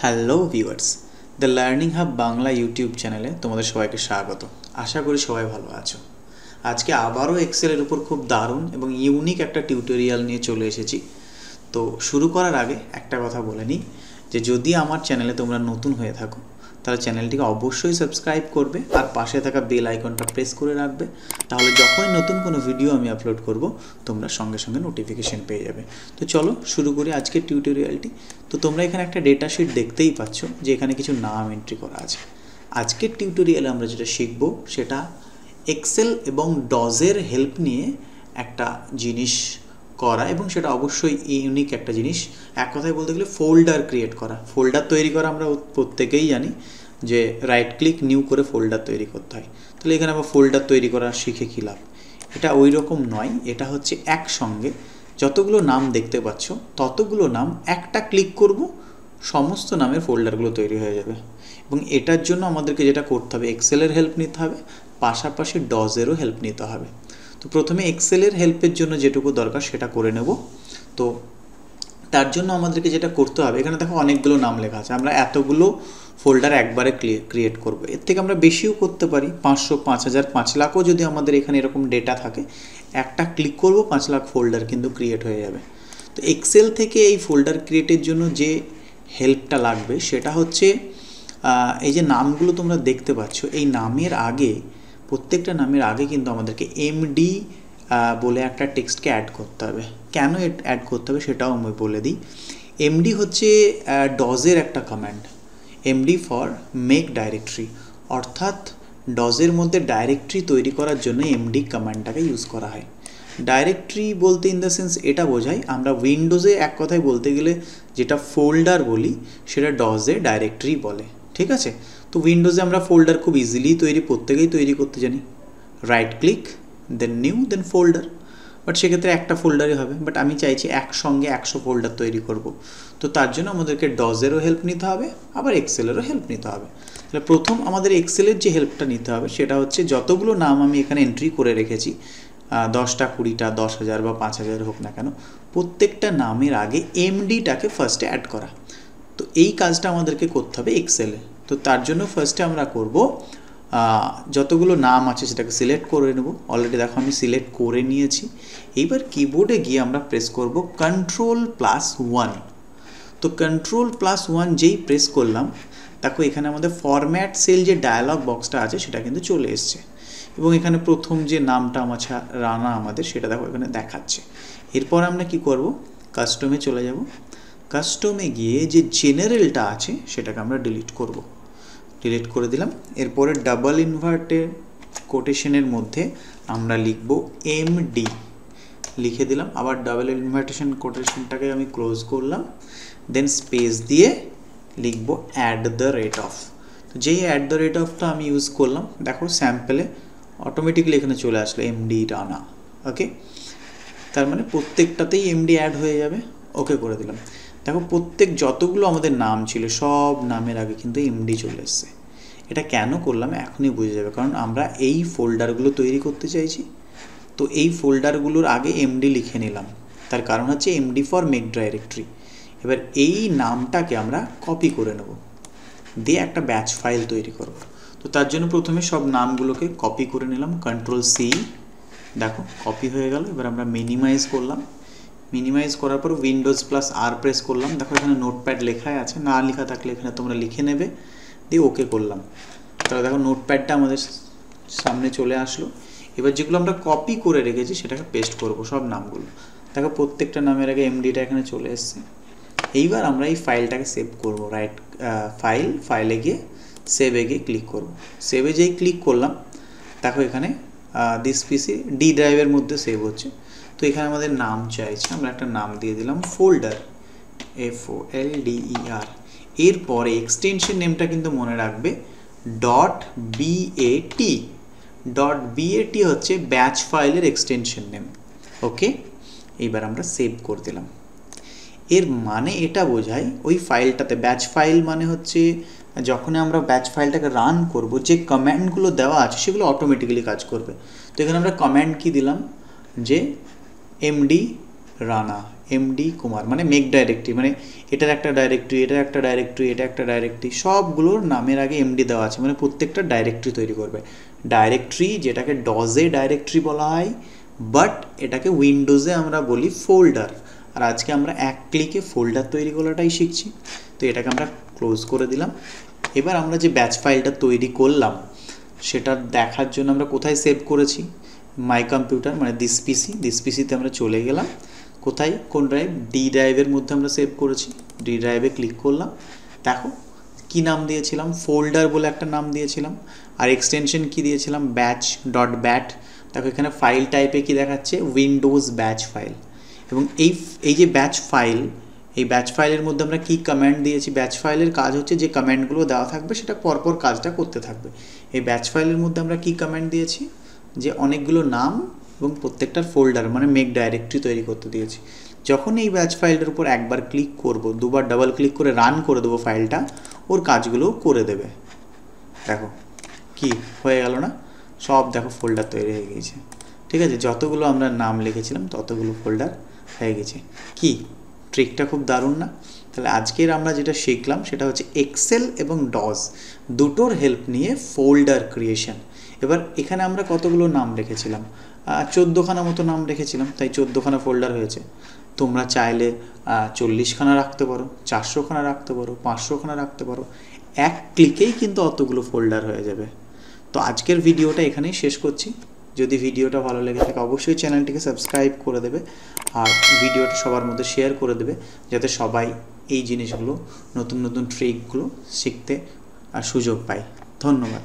Hello viewers, the learning hub Bangla YouTube চ্যানেলে তোমাদের সবাইকে স্বাগত। আশা করি সবাই ভালো আছো। আজকে আবারও এক্সেলের উপর খুব দারুণ এবং ইউনিক একটা টিউটোরিয়াল নিয়ে চলে এসেছি। তো শুরু করার আগে একটা কথা বলে নিই যে যদি আমার চ্যানেলে তোমরা নতুন হয়ে থাকো তাহলে চ্যানেলটিকে অবশ্যই সাবস্ক্রাইব করবে আর পাশে থাকা বেল আইকনটা প্রেস করে রাখবে। তাহলে যখনই নতুন কোনো ভিডিও আমি আপলোড করব তোমরা সঙ্গে সঙ্গে নোটিফিকেশন পেয়ে যাবে। তো চলো শুরু করি আজকের টিউটোরিয়ালটি। তো তোমরা এখানে একটা ডেটা শিট দেখতেই পাচ্ছ যে এখানে কিছু নাম এন্ট্রি করা আছে। আজকের টিউটোরিয়ালে আমরা যেটা শিখব সেটা এক্সেল এবং ডজের হেল্প নিয়ে একটা জিনিস করা, এবং সেটা অবশ্যই ইউনিক একটা জিনিস। এক কথায় বলতে গেলে ফোল্ডার ক্রিয়েট করা। ফোল্ডার তৈরি করা আমরা প্রত্যেকেই জানি যে রাইট ক্লিক নিউ করে ফোল্ডার তৈরি করতে হয়। তাহলে এখানে আবার ফোল্ডার তৈরি করা শিখে কী লাভ? এটা ওই রকম নয়, এটা হচ্ছে একসঙ্গে যতগুলো নাম দেখতে পাচ্ছ ততগুলো নাম একটা ক্লিক করব, সমস্ত নামের ফোল্ডারগুলো তৈরি হয়ে যাবে। এবং এটার জন্য আমাদেরকে যেটা করতে হবে, এক্সেলের হেল্প নিতে হবে, পাশাপাশি ডজেরও হেল্প নিতে হবে। তো প্রথমে এক্সেলের হেল্পের জন্য যেটুকু দরকার সেটা করে নেব। তো তার জন্য আমাদেরকে যেটা করতে হবে, এখানে দেখো অনেকগুলো নাম লেখা আছে, আমরা এতগুলো ফোল্ডার একবারে ক্রিয়েট করব। এর থেকে আমরা বেশিও করতে পারি, 500, 5000, 5 লাখও যদি আমাদের এখানে এরকম ডেটা থাকে, একটা ক্লিক করব 5 লাখ ফোল্ডার কিন্তু ক্রিয়েট হয়ে যাবে। তো এক্সেল থেকে এই ফোল্ডার ক্রিয়েটের জন্য যে হেল্পটা লাগবে সেটা হচ্ছে এই যে নামগুলো তোমরা দেখতে পাচ্ছ, এই নামের আগে, প্রত্যেকটা নামের আগে কিন্তু আমাদেরকে এমডি বলে একটা টেক্সটকে অ্যাড করতে হবে। কেন অ্যাড করতে হবে সেটাও আমি বলে দিই। এমডি হচ্ছে ডজের একটা command, MD for make directory, অর্থাৎ ডজের মধ্যে ডাইরেক্টরি তৈরি করার জন্য এমডি কমান্ডটাকে ইউজ করা হয়। ডাইরেক্টরি বলতে ইন দ্য সেন্স এটা বোঝায়, আমরা উইন্ডোজে এক কথায় বলতে গেলে যেটা ফোল্ডার বলি সেটা ডজে ডাইরেক্টরি বলে, ঠিক আছে? তো উইন্ডোজে আমরা ফোল্ডার খুব ইজিলি প্রত্যেকেই তৈরি করতে জানি। Right click, then new, then folder. But সেক্ষেত্রে একটা ফোল্ডারই হবে, বাট আমি চাইছি একসঙ্গে 100 ফোল্ডার তৈরি করব। তো তার জন্য আমাদেরকে ডজেরও হেল্প নিতে হবে, আবার এক্সেলেরও হেল্প নিতে হবে। তাহলে প্রথম আমাদের এক্সেলের যে হেল্পটা নিতে হবে সেটা হচ্ছে যতগুলো নাম আমি এখানে এন্ট্রি করে রেখেছি, 10টা, 20টা, 10,000 বা 5,000 হোক না কেন, প্রত্যেকটা নামের আগে এমডিটাকে ফার্স্টে অ্যাড করা। তো এই কাজটা আমাদেরকে করতে হবে এক্সেলে। তো তার জন্য ফার্স্টে আমরা করব যতগুলো নাম আছে সেটাকে সিলেক্ট করে নেব। অলরেডি দেখো আমি সিলেক্ট করে নিয়েছি। এইবার কিবোর্ডে গিয়ে আমরা প্রেস করব Ctrl+1। তো Ctrl+1 যেই প্রেস করলাম, দেখো এখানে আমাদের ফরম্যাট সেল যে ডায়ালগ বক্সটা আছে সেটা কিন্তু চলে এসছে, এবং এখানে প্রথম যে নামটা আমার রানা আমাদের সেটা দেখো এখানে দেখাচ্ছে। এরপর আমরা কি করব, কাস্টমে চলে যাব। কাস্টমে গিয়ে যে জেনারেলটা আছে সেটাকে আমরা ডিলিট করে দিলাম। এরপরে ডাবল ইনভার্টেড কোটেশনের মধ্যে আমরা লিখব এমডি, লিখে দিলাম। আবার ডাবল ইনভার্টেশন কোটেশনটাকে আমি ক্লোজ করলাম, দেন স্পেস দিয়ে লিখব @. তো যেই @টা আমি ইউজ করলাম, দেখো স্যাম্পলে অটোমেটিক্যালি এখানে চলে আসলো এমডি রানা। ওকে, তার মানে প্রত্যেকটাতেই এমডি অ্যাড হয়ে যাবে। ওকে করে দিলাম। দেখো যতগুলো আমাদের নাম ছিল সব নামের আগে কিন্তু এমডি চলে এসছে। এটা কেন করলাম এখনই বুঝে যাবে, কারণ আমরা এই ফোল্ডারগুলো তৈরি করতে চাইছি। তো এই ফোল্ডারগুলোর আগে এমডি লিখে নিলাম, তার কারণ হচ্ছে এমডি ফর মেক ডাইরেক্টরি। এবার এই নামটাকে আমরা কপি করে নেব, দিয়ে একটা ব্যাচ ফাইল তৈরি করব। তো তার জন্য প্রথমে সব নামগুলোকে কপি করে নিলাম, Ctrl+C, দেখো কপি হয়ে গেল। এবার আমরা মিনিমাইজ করলাম, মিনিমাইজ করার পর Windows+R প্রেস করলাম। দেখো এখানে নোটপ্যাড লেখাই আছে, না লেখা থাকলে এখানে তোমরা লিখে নেবে, দিয়ে ওকে করলাম। তাহলে দেখো নোটপ্যাডটা আমাদের সামনে চলে আসলো। এবার যেগুলো আমরা কপি করে রেখেছি সেটাকে পেস্ট করব, সব নামগুলো। দেখো প্রত্যেকটা নামের আগে এমডিটা এখানে চলে এসছে। এইবার আমরা এই ফাইলটাকে সেভ করব। রাইট ফাইলে গিয়ে সেভে গিয়ে ক্লিক করব। সেভে যেই ক্লিক করলাম, দেখো এখানে দিস পিসি ডি ড্রাইভের মধ্যে সেভ হচ্ছে। তো এখানে আমাদের নাম চাইছে, আমরা একটা নাম দিয়ে দিলাম ফোল্ডার, FOLDER। এরপরে এক্সটেনশন নেমটা কিন্তু মনে রাখবে .bat হচ্ছে ব্যাচ ফাইলের এক্সটেনশন নেম। ওকে, এইবার আমরা সেভ করে দিলাম। এর মানে এটা বোঝায় ওই ফাইলটাতে, ব্যাচ ফাইল মানে হচ্ছে যখন আমরা ব্যাচ ফাইলটাকে রান করব, যে কমান্ডগুলো দেওয়া আছে সেগুলো অটোমেটিক্যালি কাজ করবে। তো এখানে আমরা কমান্ড কি দিলাম, যে এমডি রানা, এমডি কুমার মানে মেক ডাইরেক্টরি, মানে এটার একটা ডাইরেক্টরি, এটার একটা ডাইরেক্টরি, এটা একটা ডাইরেক্টরি, সবগুলোর নামের আগে এমডি দেওয়া আছে, মানে প্রত্যেকটা ডাইরেক্টরি তৈরি করবে। ডাইরেক্টরি যেটাকে ডজে ডাইরেক্টরি বলা হয়, বাট এটাকে উইন্ডোজে আমরা বলি ফোল্ডার। আর আজকে আমরা এক ক্লিকে ফোল্ডার তৈরি করাটাই শিখছি। তো এটাকে আমরা ক্লোজ করে দিলাম। এবার আমরা যে ব্যাচ ফাইলটা তৈরি করলাম সেটা দেখার জন্য আমরা কোথায় সেভ করেছি, মাই কম্পিউটার মানে দিস পিসিতে আমরা চলে গেলাম। কোথায়, কোন ড্রাইভ, ডি ড্রাইভের মধ্যে আমরা সেভ করেছি। ডি ড্রাইভে ক্লিক করলাম। দেখো কি নাম দিয়েছিলাম, ফোল্ডার বলে একটা নাম দিয়েছিলাম, আর এক্সটেনশন কি দিয়েছিলাম, batch.bat। দেখো এখানে ফাইল টাইপে কি দেখাচ্ছে, উইন্ডোজ ব্যাচ ফাইল। এবং এই যে ব্যাচ ফাইল, এই ব্যাচ ফাইলের মধ্যে আমরা কি কমান্ড দিয়েছি, ব্যাচ ফাইলের কাজ হচ্ছে যে কমান্ডগুলো দেওয়া থাকবে সেটা পরপর কাজটা করতে থাকবে। এই ব্যাচ ফাইলের মধ্যে আমরা কি কমান্ড দিয়েছি, যে অনেকগুলো নাম এবং প্রত্যেকটার ফোল্ডার মানে মেক ডাইরেক্টরি তৈরি করতে দিয়েছি। যখন এই ব্যাচ ফাইলটার উপর একবার ক্লিক করব, দুবার ডাবল ক্লিক করে রান করে দেবো ফাইলটা, ওর কাজগুলো করে দেবে। দেখো কি হয়ে গেল না, সব দেখো ফোল্ডার তৈরি হয়ে গিয়েছে। ঠিক আছে, যতগুলো আমরা নাম লিখেছিলাম ততগুলো ফোল্ডার হয়ে গেছে। কি ট্রিকটা খুব দারুণ না? তাহলে আজকের আমরা যেটা শিখলাম সেটা হচ্ছে এক্সেল এবং ডজ দুটোর হেল্প নিয়ে ফোল্ডার ক্রিয়েশন। এবার এখানে আমরা কতগুলো নাম রেখেছিলাম, 14খানা মতো নাম রেখেছিলাম, তাই 14খানা ফোল্ডার হয়েছে। তোমরা চাইলে 40খানা রাখতে পারো, 400খানা রাখতে পারো, 500খানা রাখতে পারো। এক ক্লিকেই কিন্তু অতগুলো ফোল্ডার হয়ে যাবে। তো আজকের ভিডিওটা এখানেই শেষ করছি। যদি ভিডিওটা ভালো লেগে থাকে অবশ্যই চ্যানেলটিকে সাবস্ক্রাইব করে দেবে, আর ভিডিওটা সবার মধ্যে শেয়ার করে দেবে, যাতে সবাই এই জিনিসগুলো, নতুন নতুন ট্রিকগুলো শিখতে আর সুযোগ পায়। ধন্যবাদ।